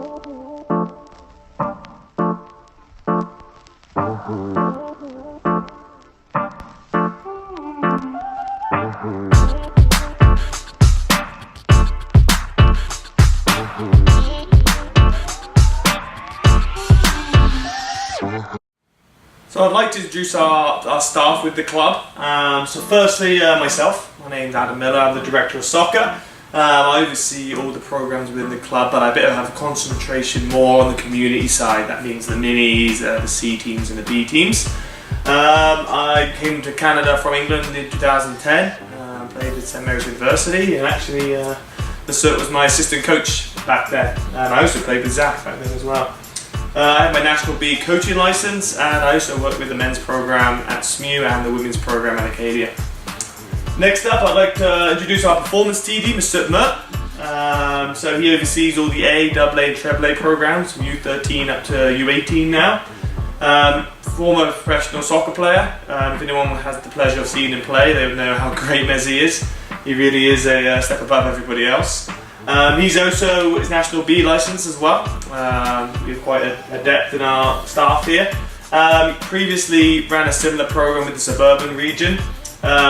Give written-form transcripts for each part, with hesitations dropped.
So I'd like to introduce our staff with the club. So firstly, myself. My name's Adam Miller. I'm the Director of Soccer. I oversee all the programs within the club, but I have a concentration more on the community side. That means the minis, the C teams and the B teams. I came to Canada from England in 2010, played at St Mary's University, and actually Masut was my assistant coach back then. And I also played with Zach back then as well. I have my National B coaching license, and I also work with the men's program at SMU and the women's program at Acadia. Next up, I'd like to introduce our performance TD, Mr. Mert. So he oversees all the A, AA and Treble A programs from U13 up to U18 now. Former professional soccer player. If anyone has the pleasure of seeing him play, they would know how great Mezzi is. He really is a step above everybody else. He's also his National B licence as well. We have quite a depth in our staff here. Previously ran a similar program with the suburban region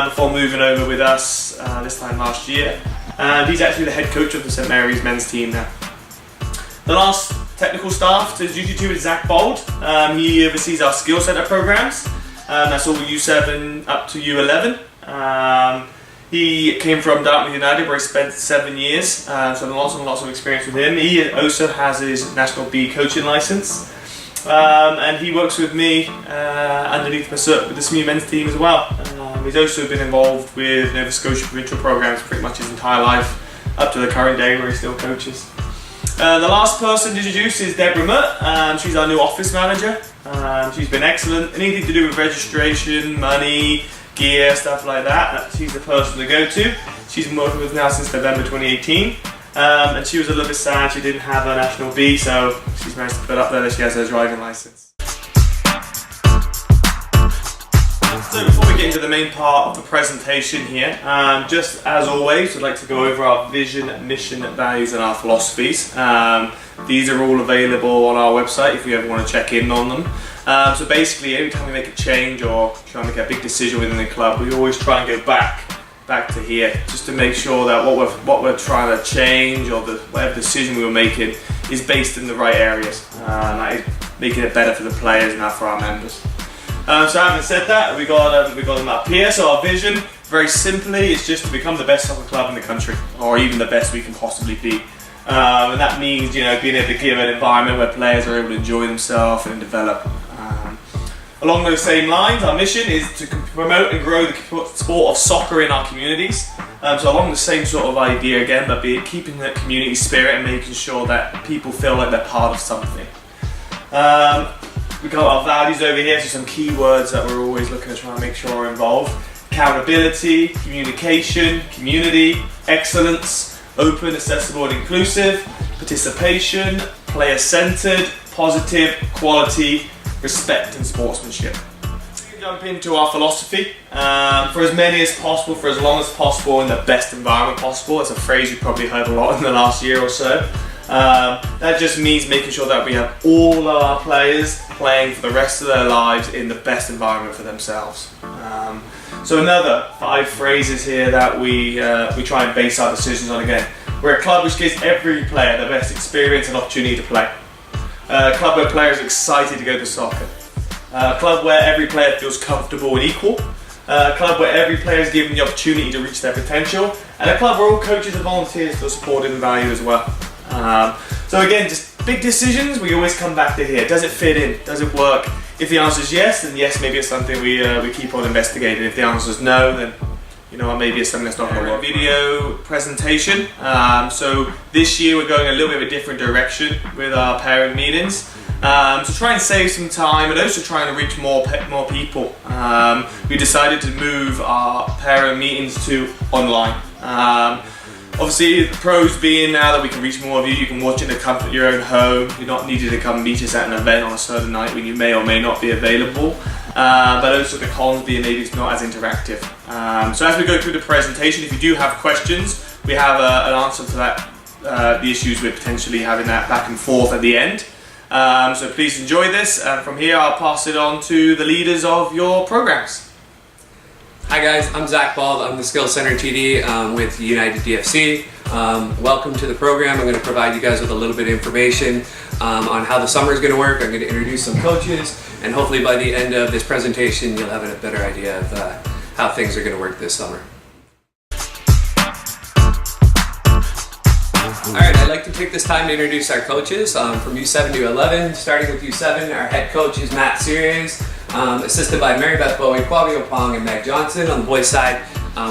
before moving over with us this time last year. And he's actually the head coach of the St Mary's men's team now. The last technical staff is usually to Zach Bold. He oversees our skill centre programs. That's all U7 up to U11. He came from Dartmouth United where he spent 7 years, so lots and lots of experience with him. He also has his National B coaching licence, and he works with me underneath Masut with the SMU men's team as well. He's also been involved with Nova Scotia provincial programmes pretty much his entire life, up to the current day where he still coaches. The last person to introduce is Deborah Mert. She's our new office manager. She's been excellent. Anything to do with registration, money, gear, stuff like that, she's the person to go to. She's been working with us now since November 2018, and she was a little bit sad she didn't have her National B, so she's managed to put up there that she has her driving licence. So before we get into the main part of the presentation here, just as always, I'd like to go over our vision, mission, values and our philosophies. These are all available on our website if you ever want to check in on them. So basically, every time we make a change or try and make a big decision within the club, we always try and go back to here, just to make sure that what we're trying to change or whatever decision we were making is based in the right areas. That is making it better for the players and for our members. So having said that, we got them up here. So our vision, very simply, is just to become the best soccer club in the country, or even the best we can possibly be. And that means, being able to give an environment where players are able to enjoy themselves and develop. Along those same lines, our mission is to promote and grow the sport of soccer in our communities. So along the same sort of idea again, but keeping that community spirit and making sure that people feel like they're part of something. We've got our values over here, so some key words that we're always looking to try and make sure are involved. Accountability, communication, community, excellence, open, accessible and inclusive, participation, player-centered, positive, quality, respect and sportsmanship. We can jump into our philosophy. For as many as possible, for as long as possible, in the best environment possible. It's a phrase you've probably heard a lot in the last year or so. That just means making sure that we have all our players playing for the rest of their lives in the best environment for themselves. So another 5 phrases here that we try and base our decisions on again. We're a club which gives every player the best experience and opportunity to play. A club where players are excited to go to soccer. A club where every player feels comfortable and equal. A club where every player is given the opportunity to reach their potential. And a club where all coaches and volunteers feel supported and valued as well. So again, just big decisions, we always come back to here. Does it fit in? Does it work? If the answer is yes, then yes, maybe it's something we keep on investigating. If the answer is no, then maybe it's something that's not going to work. Video presentation. So this year we're going a little bit of a different direction with our parent meetings. To try and save some time and also trying to reach more people. We decided to move our parent meetings to online. Obviously, the pros being now that we can reach more of you, you can watch in the comfort of your own home. You're not needed to come meet us at an event on a certain night when you may or may not be available. But also the cons being maybe it's not as interactive. So as we go through the presentation, if you do have questions, we have an answer to that the issues with potentially having that back and forth at the end. So please enjoy this, and from here I'll pass it on to the leaders of your programs. Hi guys, I'm Zach Bald. I'm the Skills Center TD with United DFC. Welcome to the program. I'm going to provide you guys with a little bit of information on how the summer is going to work. I'm going to introduce some coaches, and hopefully by the end of this presentation you'll have a better idea of how things are going to work this summer. Alright, I'd like to take this time to introduce our coaches from U7 to U11. Starting with U7, our head coach is Matt Series, assisted by Mary Beth Bowie, Kwame Opong, and Meg Johnson. On the boys' side,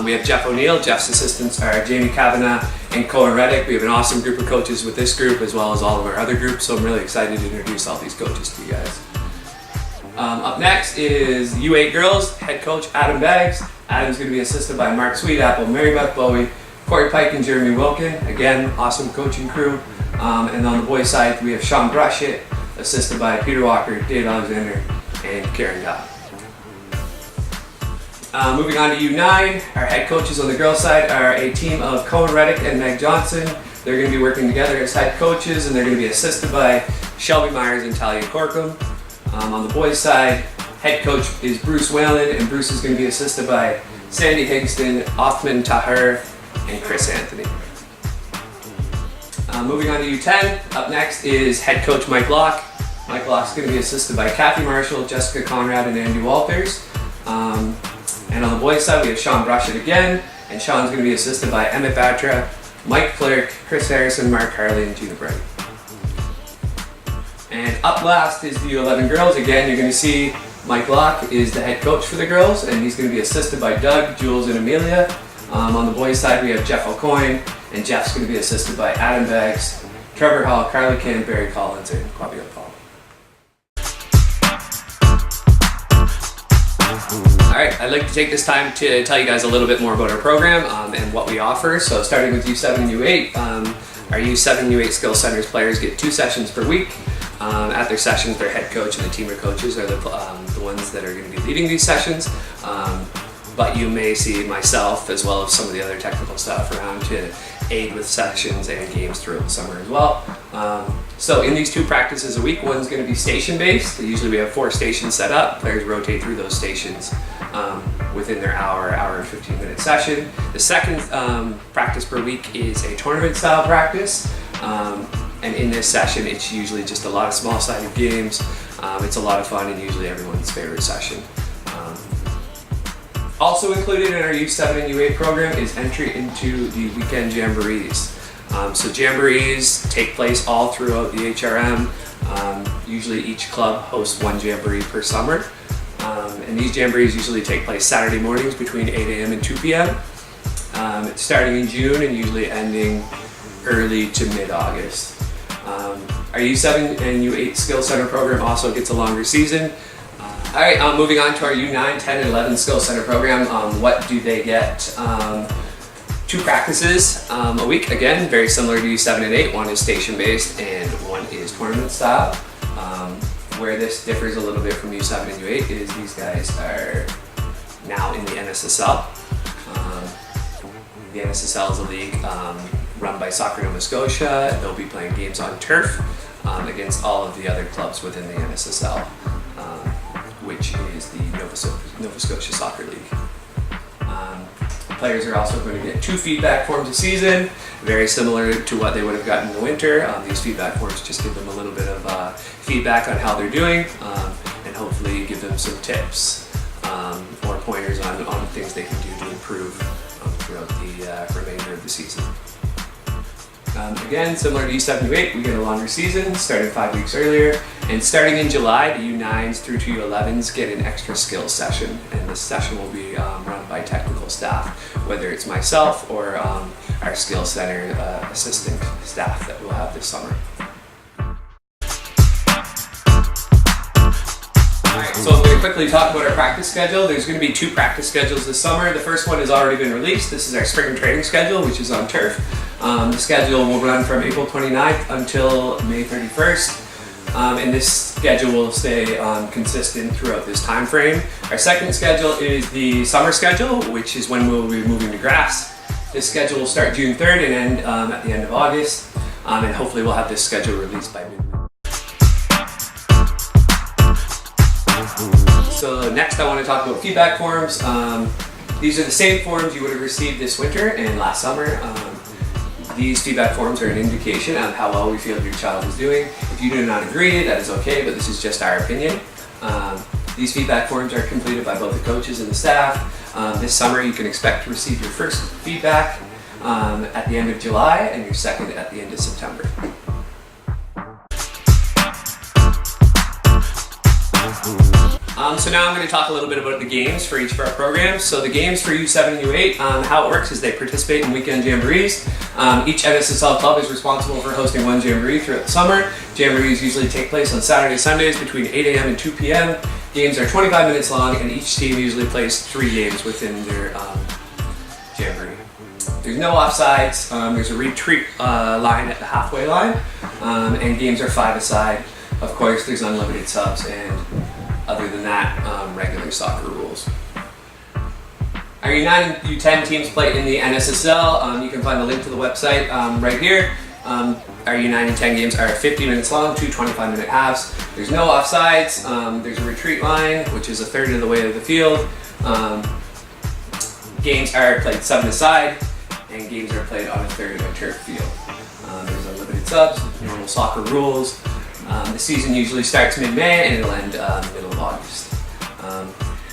we have Jeff O'Neill. Jeff's assistants are Jamie Kavanagh and Cohen Reddick. We have an awesome group of coaches with this group as well as all of our other groups, so I'm really excited to introduce all these coaches to you guys. Up next is U8 girls, head coach Adam Baggs. Adam's going to be assisted by Mark Sweetapple, Mary Beth Bowie, Corey Pike, and Jeremy Wilkin. Again, awesome coaching crew. And on the boys' side, we have Sean Brushett, assisted by Peter Walker, Dave Alexander, and Karen Dodd. Moving on to U9, our head coaches on the girls' side are a team of Cohen Reddick and Meg Johnson. They're going to be working together as head coaches, and they're going to be assisted by Shelby Myers and Talia Corkum. On the boys' side, head coach is Bruce Whalen, and Bruce is going to be assisted by Sandy Higston, Othman Tahir, and Chris Anthony. Moving on to U10, up next is head coach Mike Locke. Mike Locke's going to be assisted by Kathy Marshall, Jessica Conrad, and Andy Walters. And on the boys' side, we have Sean Brushett again, and Sean's going to be assisted by Emmett Batra, Mike Clark, Chris Harrison, Mark Harley, and Gina Bright. And up last is the U11 girls. Again, you're going to see Mike Locke is the head coach for the girls, and he's going to be assisted by Doug, Jules, and Amelia. On the boys' side, we have Jeff O'Coin, and Jeff's going to be assisted by Adam Baggs, Trevor Hall, Carly Kim, Barry Collins, and Kwame Opong. Alright, I'd like to take this time to tell you guys a little bit more about our program and what we offer. So starting with U7 and U8, our U7 and U8 Skills Centers players get 2 sessions per week. At their sessions, their head coach and the team of coaches are the ones that are going to be leading these sessions. But you may see myself as well as some of the other technical staff around to aid with sessions and games throughout the summer as well. So in these 2 practices a week, one's going to be station-based. Usually we have 4 stations set up. Players rotate through those stations within their hour and 15-minute session. The second practice per week is a tournament-style practice. And in this session, it's usually just a lot of small-sided games. It's a lot of fun and usually everyone's favorite session. Also included in our U7 and U8 program is entry into the weekend jamborees. So jamborees take place all throughout the HRM. Usually each club hosts 1 jamboree per summer. And these jamborees usually take place Saturday mornings between 8 a.m. and 2 p.m. It's starting in June and usually ending early to mid-August. Our U7 and U8 Skills Center program also gets a longer season. Alright, moving on to our U9, 10, and 11 Skills Center program. What do they get? 2 practices a week, again, very similar to U7 and 8. One is station-based and one is tournament-style. Where this differs a little bit from U7 and U8 is these guys are now in the NSSL. The NSSL is a league run by Soccer Nova Scotia. They'll be playing games on turf against all of the other clubs within the NSSL. Which is the Nova Scotia Soccer League. Players are also going to get 2 feedback forms a season, very similar to what they would have gotten in the winter. These feedback forms just give them a little bit of feedback on how they're doing and hopefully give them some tips or pointers on things they can do to improve throughout the remainder of the season. Again, similar to U7 and U8, we get a longer season, starting 5 weeks earlier. And starting in July, the U9s through to U11s get an extra skills session. And this session will be run by technical staff, whether it's myself or our skills center assistant staff that we'll have this summer. Alright, so I'm going to quickly talk about our practice schedule. There's going to be 2 practice schedules this summer. The first one has already been released. This is our spring training schedule, which is on turf. The schedule will run from April 29th until May 31st. And this schedule will stay consistent throughout this time frame. Our second schedule is the summer schedule, which is when we'll be moving to grass. This schedule will start June 3rd and end at the end of August, and hopefully we'll have this schedule released by mid. So next I want to talk about feedback forms. These are the same forms you would have received this winter and last summer. These feedback forms are an indication of how well we feel your child is doing. If you do not agree, that is okay, but this is just our opinion. These feedback forms are completed by both the coaches and the staff. This summer you can expect to receive your first feedback at the end of July and your second at the end of September. So now I'm going to talk a little bit about the games for each of our programs. So the games for U7 and U8, how it works is they participate in weekend jamborees. Each NSSL club is responsible for hosting one jamboree throughout the summer. Jamborees usually take place on Saturday, Sundays between 8 a.m. and 2 p.m. Games are 25 minutes long and each team usually plays 3 games within their jamboree. There's no offsides, there's a retreat line at the halfway line, and games are 5-a-side. Of course, there's unlimited subs, and other than that, regular soccer rules. Our U9 and U10 teams play in the NSSL. You can find the link to the website right here. Our U9 and 10 games are 50 minutes long, 2 25-minute halves. There's no offsides. There's a retreat line, which is a third of the way of the field. Games are played 7-a-side, and games are played on a third of a turf field. There's unlimited subs, normal soccer rules. The season usually starts mid-May and it'll end middle of August.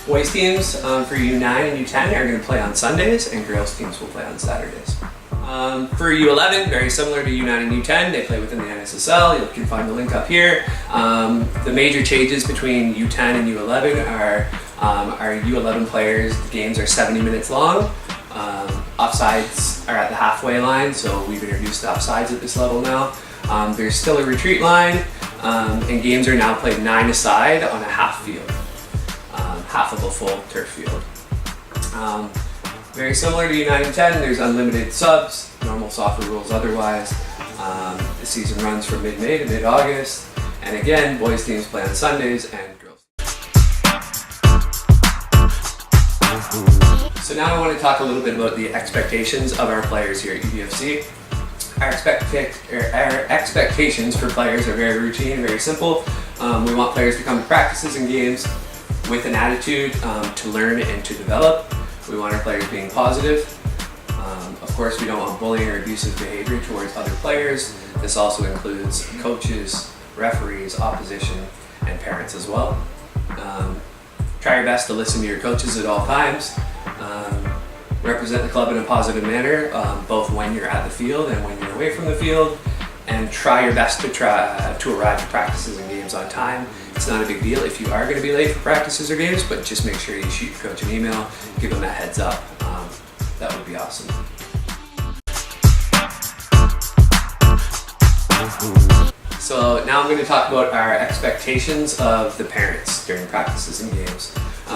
Boys teams for U9 and U10 are going to play on Sundays, and girls teams will play on Saturdays. For U11, very similar to U9 and U10, they play within the NSSL. You can find the link up here. The major changes between U10 and U11 are our U11 players, the games are 70 minutes long. Offsides are at the halfway line, so we've introduced the offsides at this level now. There's still a retreat line, and games are now played 9-a-side on a half field, half of a full turf field. Very similar to U9 and 10, there's unlimited subs, normal soccer rules otherwise. The season runs from mid-May to mid-August, and again, boys teams play on Sundays and girls. So now I want to talk a little bit about the expectations of our players here at UDFC. Our expectations for players are very routine, very simple. We want players to come to practices and games with an attitude to learn and to develop. We want our players being positive. Of course, we don't want bullying or abusive behavior towards other players. This also includes coaches, referees, opposition, and parents as well. Try your best to listen to your coaches at all times. Represent the club in a positive manner, both when you're at the field and when you're away from the field, and try your best to arrive to practices and games on time. It's not a big deal if you are going to be late for practices or games, but just make sure you shoot your coach an email, give them a heads up. That would be awesome. So now I'm going to talk about our expectations of the parents during practices and games.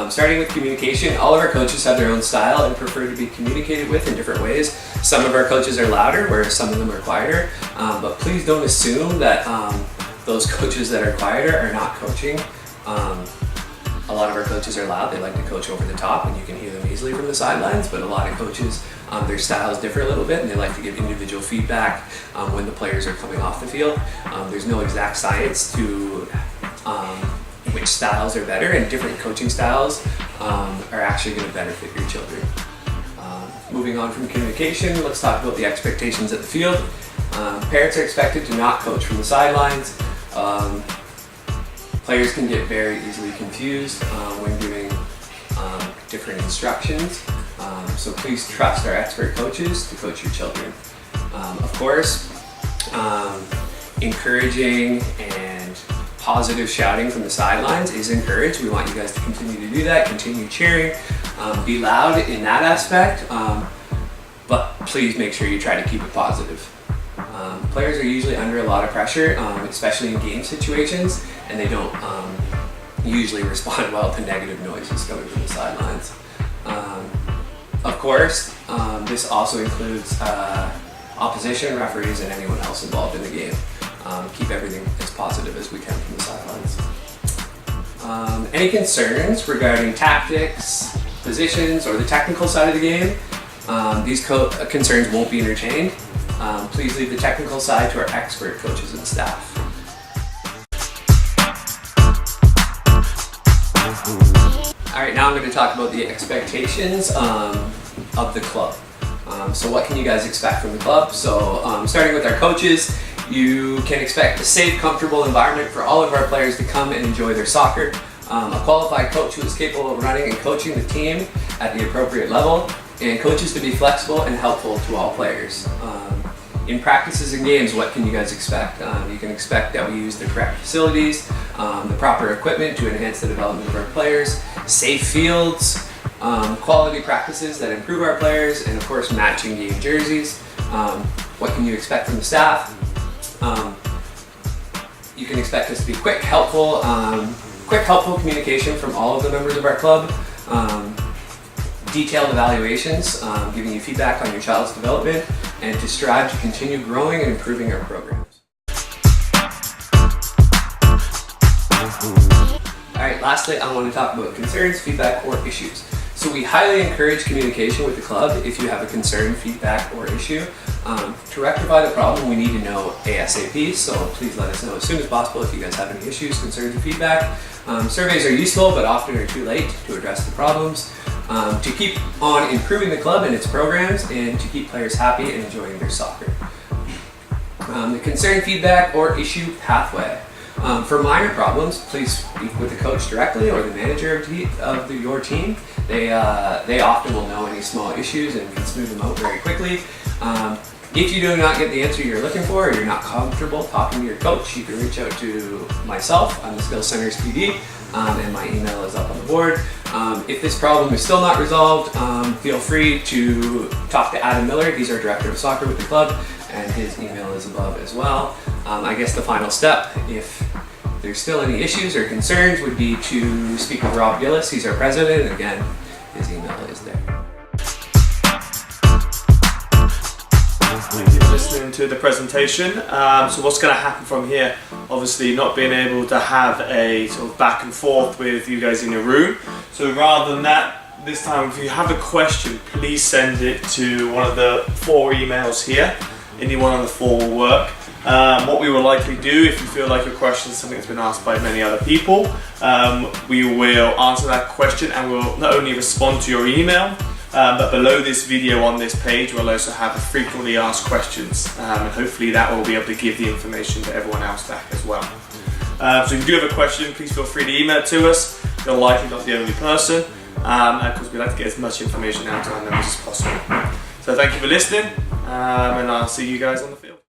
Starting with communication, all of our coaches have their own style and prefer to be communicated with in different ways. Some of our coaches are louder, whereas some of them are quieter. But please don't assume that those coaches that are quieter are not coaching. A lot of our coaches are loud. They like to coach over the top, and you can hear them easily from the sidelines. But a lot of coaches, their styles differ a little bit, and they like to give individual feedback when the players are coming off the field. There's no exact science to which styles are better, and different coaching styles are actually going to benefit your children. Moving on from communication, let's talk about the expectations at the field. Parents are expected to not coach from the sidelines. Players can get very easily confused when giving different instructions, so please trust our expert coaches to coach your children. Of course, encouraging and positive shouting from the sidelines is encouraged. We want you guys to continue to do that, continue cheering, be loud in that aspect, but please make sure you try to keep it positive. Players are usually under a lot of pressure, especially in game situations, and they don't usually respond well to negative noises coming from the sidelines. Of course, this also includes opposition, referees, and anyone else involved in the game. Keep everything as positive as we can from the sidelines. Any concerns regarding tactics, positions, or the technical side of the game, These concerns won't be entertained. Please leave the technical side to our expert coaches and staff. Alright, now I'm going to talk about the expectations of the club. So what can you guys expect from the club? So starting with our coaches, you can expect a safe, comfortable environment for all of our players to come and enjoy their soccer. A qualified coach who is capable of running and coaching the team at the appropriate level, and coaches to be flexible and helpful to all players. In practices and games, what can you guys expect? You can expect that we use the correct facilities, the proper equipment to enhance the development of our players, safe fields, quality practices that improve our players, and of course matching game jerseys. What can you expect from the staff? You can expect us to be quick, helpful communication from all of the members of our club. Detailed evaluations, giving you feedback on your child's development, and to strive to continue growing and improving our programs. Alright, lastly, I want to talk about concerns, feedback, or issues. So we highly encourage communication with the club if you have a concern, feedback, or issue. To rectify the problem, we need to know ASAP, so please let us know as soon as possible if you guys have any issues, concerns, or feedback. Surveys are useful, but often are too late to address the problems. To keep on improving the club and its programs, and to keep players happy and enjoying their soccer. The concern, feedback, or issue pathway. For minor problems, please speak with the coach directly or the manager of your team. They often will know any small issues and can smooth them out very quickly. If you do not get the answer you're looking for, or you're not comfortable talking to your coach, you can reach out to myself. I'm the Skills Center's PD, and my email is up on the board. If this problem is still not resolved, feel free to talk to Adam Miller. He's our director of soccer with the club, and his email is above as well. I guess the final step, if there's still any issues or concerns, would be to speak with Rob Gillis. He's our president, and again, his email is there. Thank you for listening to the presentation. So what's going to happen from here? Obviously not being able to have a sort of back and forth with you guys in your room. So rather than that, this time if you have a question, please send it to one of the 4 emails here. Any one of the 4 will work. What we will likely do, if you feel like your question is something that's been asked by many other people, we will answer that question and we'll not only respond to your email, but below this video on this page we'll also have a frequently asked questions, and hopefully that will be able to give the information to everyone else back as well. So if you do have a question, please feel free to email it to us. You're likely not the only person, and of course we'd like to get as much information out to our members as possible. So thank you for listening, and I'll see you guys on the field.